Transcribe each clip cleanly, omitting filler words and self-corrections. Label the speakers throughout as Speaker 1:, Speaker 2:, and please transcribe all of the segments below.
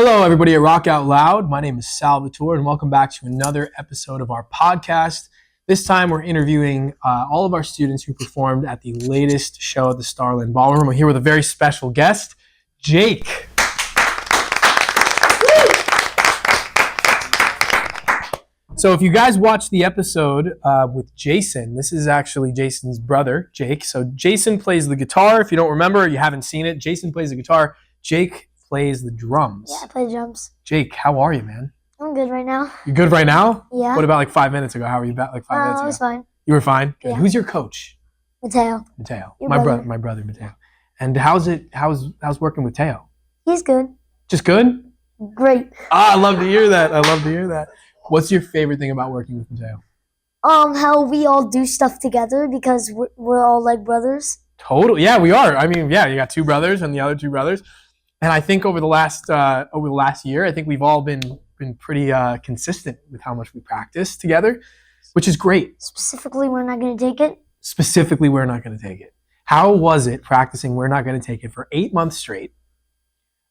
Speaker 1: Hello, everybody at Rockoutloud. My name is Salvatore, and welcome back to another episode of our podcast. This time, we're interviewing all of our students who performed at the latest show at the Starland Ballroom. We're here with a very special guest, Jake. So if you guys watched the episode with Jason, this is actually Jason's brother, Jake. So Jason plays the guitar. If you don't remember, you haven't seen it, Jason plays the guitar. Jake plays the drums.
Speaker 2: Yeah, I play drums.
Speaker 1: Jake, how are you, man?
Speaker 2: I'm good right now.
Speaker 1: You good right now?
Speaker 2: Yeah.
Speaker 1: What about like 5 minutes ago? How were you about like 5 minutes ago?
Speaker 2: I was fine.
Speaker 1: You were fine? Good.
Speaker 2: Yeah.
Speaker 1: Who's your coach?
Speaker 2: Mateo.
Speaker 1: My brother Mateo. And how's working with Teo?
Speaker 2: He's good.
Speaker 1: Just good?
Speaker 2: Great.
Speaker 1: I love to hear that. What's your favorite thing about working with Mateo?
Speaker 2: How we all do stuff together because we're all like brothers.
Speaker 1: Totally. Yeah, we are. I mean, yeah, you got two brothers and the other two brothers. And I think over the last year, I think we've all been pretty consistent with how much we practice together, which is great.
Speaker 2: Specifically, we're not going to take it.
Speaker 1: How was it practicing We're Not Going to Take It for 8 months straight,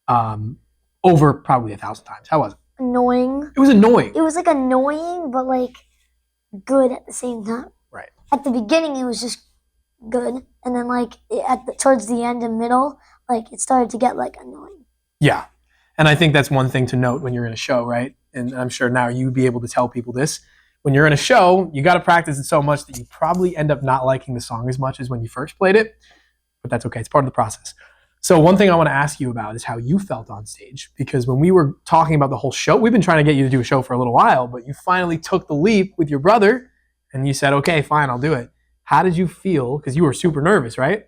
Speaker 1: over probably 1,000 times? How was it?
Speaker 2: Annoying.
Speaker 1: It was annoying.
Speaker 2: It was like annoying, but like good at the same time.
Speaker 1: Right.
Speaker 2: At the beginning, it was just good, and then like towards the end and middle, like it started to get like annoying.
Speaker 1: Yeah. And I think that's one thing to note when you're in a show, right? And I'm sure now you'd be able to tell people this. When you're in a show, you got to practice it so much that you probably end up not liking the song as much as when you first played it. But that's okay. It's part of the process. So one thing I want to ask you about is how you felt on stage. Because when we were talking about the whole show, we've been trying to get you to do a show for a little while, but you finally took the leap with your brother and you said, okay, fine, I'll do it. How did you feel? Because you were super nervous, right?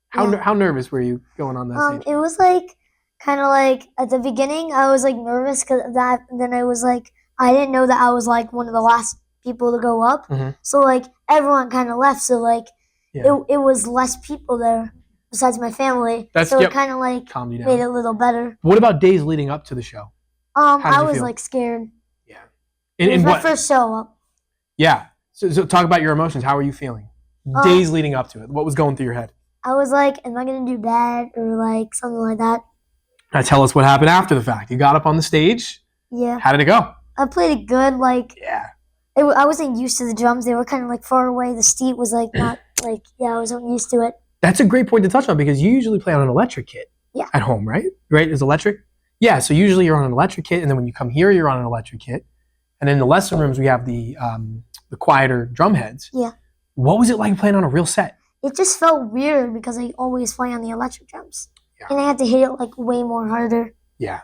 Speaker 1: How nervous were you going on that stage?
Speaker 2: It was like kind of like at the beginning I was like nervous because of that. And then I was like, I didn't know that I was like one of the last people to go up.
Speaker 1: Mm-hmm.
Speaker 2: So like everyone kind of left. So like it was less people there besides my family. It kind of like
Speaker 1: calmed you down.
Speaker 2: Made it a little better.
Speaker 1: What about days leading up to the show?
Speaker 2: I was like scared.
Speaker 1: Yeah.
Speaker 2: It was my first show up.
Speaker 1: Yeah. So talk about your emotions. How are you feeling? Days leading up to it. What was going through your head?
Speaker 2: I was like, am I going to do bad or like something like that?
Speaker 1: Now tell us what happened after the fact. You got up on the stage.
Speaker 2: Yeah.
Speaker 1: How did it go?
Speaker 2: I played it good. Like,
Speaker 1: yeah.
Speaker 2: I wasn't used to the drums. They were kind of like far away. The seat was like not like, I wasn't used to it.
Speaker 1: That's a great point to touch on because you usually play on an electric kit at home, right? Right? Is electric? Yeah. So usually you're on an electric kit, and then when you come here, you're on an electric kit. And in the lesson rooms, we have the quieter drum heads.
Speaker 2: Yeah.
Speaker 1: What was it like playing on a real set?
Speaker 2: It just felt weird because I always play on the electric drums. Yeah. And I had to hit it like way more harder.
Speaker 1: Yeah.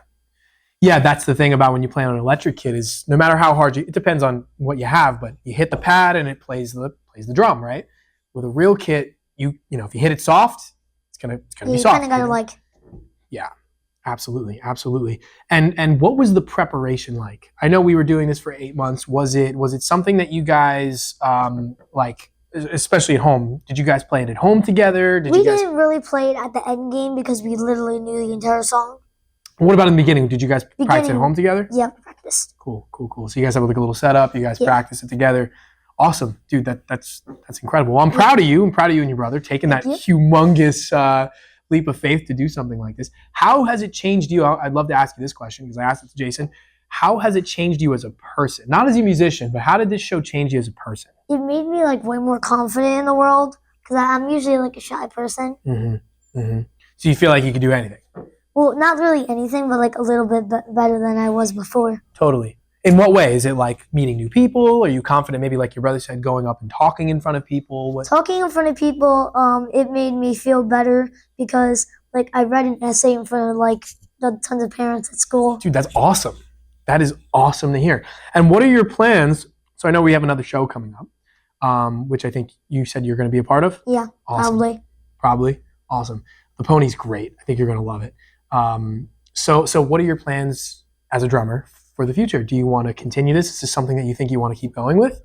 Speaker 1: Yeah, that's the thing about when you play on an electric kit is no matter how hard it depends on what you have, but you hit the pad and it plays the drum, right? With a real kit, you know, if you hit it soft, it's gonna be soft.
Speaker 2: You kind of gotta like.
Speaker 1: Yeah, absolutely. And what was the preparation like? I know we were doing this for 8 months. Was it something that you guys like? Especially at home, did you guys play it at home together?
Speaker 2: We didn't really play it at the end game because we literally knew the entire song.
Speaker 1: What about in the beginning? Did you guys practice at home together?
Speaker 2: Yeah, we practiced.
Speaker 1: Cool. So you guys have like a little setup. You guys practice it together. Awesome, dude. That's incredible. Well, I'm proud of you. I'm proud of you and your brother taking that humongous leap of faith to do something like this. How has it changed you? I'd love to ask you this question because I asked it to Jason. How has it changed you as a person? Not as a musician, but how did this show change you as a person?
Speaker 2: It made me like way more confident in the world because I'm usually like a shy person.
Speaker 1: Mm-hmm. Mm-hmm. So you feel like you could do anything?
Speaker 2: Well, not really anything, but like a little bit better than I was before.
Speaker 1: Totally. In what way? Is it like meeting new people? Are you confident, maybe like your brother said, going up and talking in front of people?
Speaker 2: Talking in front of people, it made me feel better because like I read an essay in front of like tons of parents at school.
Speaker 1: Dude, that's awesome. That is awesome to hear. And what are your plans? So I know we have another show coming up, which I think you said you're going to be a part of.
Speaker 2: Yeah,
Speaker 1: awesome. Probably. Awesome. The Pony's great. I think you're going to love it. So what are your plans as a drummer for the future? Do you want to continue this? Is this something that you think you want to keep going with?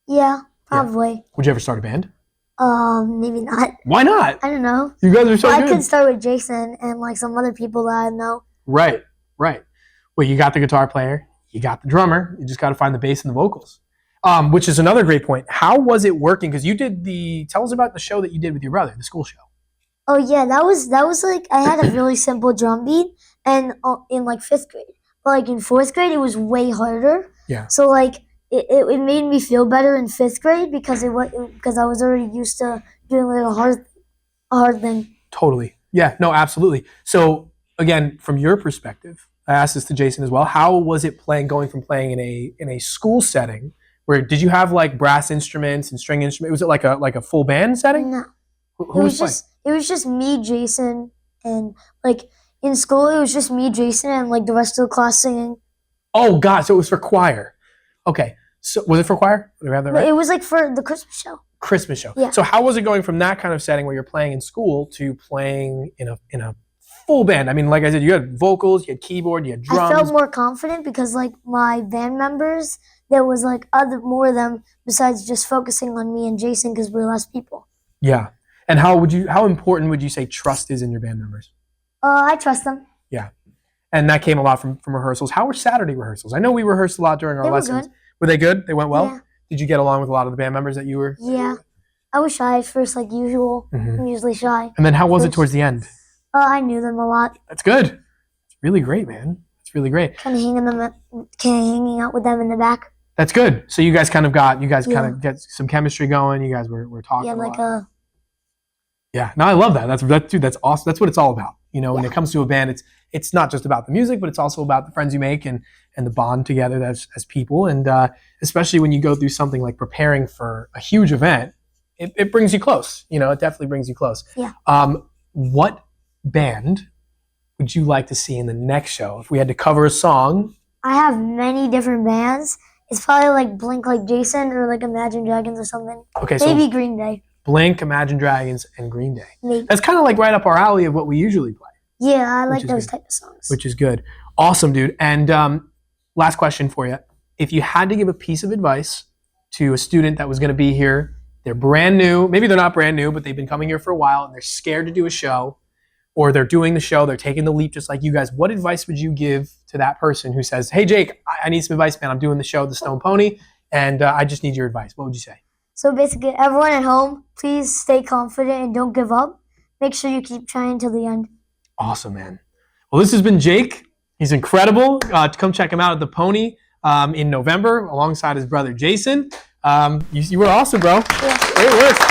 Speaker 2: Yeah, probably.
Speaker 1: Yeah. Would you ever start a band?
Speaker 2: Maybe not.
Speaker 1: Why not?
Speaker 2: I don't know.
Speaker 1: You guys are so good.
Speaker 2: I could start with Jason and like some other people that I know.
Speaker 1: Right. Well, you got the guitar player, you got the drummer, you just got to find the bass and the vocals. Which is another great point. How was it working? Because you did tell us about the show that you did with your brother, the school show.
Speaker 2: Oh yeah, that was like I had a really simple drum beat, and in like 5th grade. But like in 4th grade, it was way harder.
Speaker 1: Yeah.
Speaker 2: So like it made me feel better in 5th grade because because I was already used to doing like a hard thing.
Speaker 1: Totally. Yeah, no, absolutely. So again, from your perspective, I asked this to Jason as well. How was it going from playing in a school setting where did you have like brass instruments and string instruments? Was it like a full band setting?
Speaker 2: No.
Speaker 1: Who was playing?
Speaker 2: It was just me, Jason, and like in school it was just me, Jason, and like the rest of the class singing.
Speaker 1: Oh God, so it was for choir. Okay. So was it for choir? Do we have that right?
Speaker 2: It was like for the Christmas show.
Speaker 1: Christmas show.
Speaker 2: Yeah.
Speaker 1: So how was it going from that kind of setting where you're playing in school to playing in a full band? I mean, like I said, you had vocals, you had keyboard, you had drums.
Speaker 2: I felt more confident because like my band members, there was like more of them besides just focusing on me and Jason because we were less people.
Speaker 1: Yeah. And how important would you say trust is in your band members?
Speaker 2: I trust them.
Speaker 1: Yeah. And that came a lot from rehearsals. How were Saturday rehearsals? I know we rehearsed a lot during our lessons.
Speaker 2: Good.
Speaker 1: Were they good? They went well?
Speaker 2: Yeah.
Speaker 1: Did you get along with a lot of the band members that you were?
Speaker 2: Yeah. I was shy at first, like usual.
Speaker 1: Mm-hmm.
Speaker 2: I'm usually shy.
Speaker 1: And then how was it towards the end?
Speaker 2: I knew them a lot.
Speaker 1: That's good. It's really great, man. It's really great.
Speaker 2: Kind of hanging out with them in the back.
Speaker 1: That's good. So you guys kind of get some chemistry going. You guys were talking.
Speaker 2: Yeah, like
Speaker 1: a lot. Yeah, no, I love that. That's awesome. That's what it's all about. You know, when it comes to a band, it's not just about the music, but it's also about the friends you make and the bond together as people. And especially when you go through something like preparing for a huge event, it brings you close. You know, it definitely brings you close.
Speaker 2: Yeah.
Speaker 1: What band would you like to see in the next show? If we had to cover a song.
Speaker 2: I have many different bands. It's probably like Blink, like Jason, or like Imagine Dragons or something.
Speaker 1: Okay,
Speaker 2: maybe
Speaker 1: so
Speaker 2: Green Day.
Speaker 1: Blink, Imagine Dragons, and Green Day.
Speaker 2: Maybe.
Speaker 1: That's kind of like right up our alley of what we usually play.
Speaker 2: Yeah, I like those type of songs.
Speaker 1: Which is good. Awesome, dude. And last question for you. If you had to give a piece of advice to a student that was going to be here, they're brand new, maybe they're not brand new, but they've been coming here for a while and they're scared to do a show, or they're doing the show, they're taking the leap just like you guys, what advice would you give to that person who says, hey, Jake, I need some advice, man. I'm doing the show, The Stone Pony, and I just need your advice. What would you say?
Speaker 2: So basically, everyone at home, please stay confident and don't give up. Make sure you keep trying till the end. Awesome, man. Well, this has been Jake. He's incredible. Come check him out at the Pony in November alongside his brother Jason. You were awesome, bro. Yeah. Great work.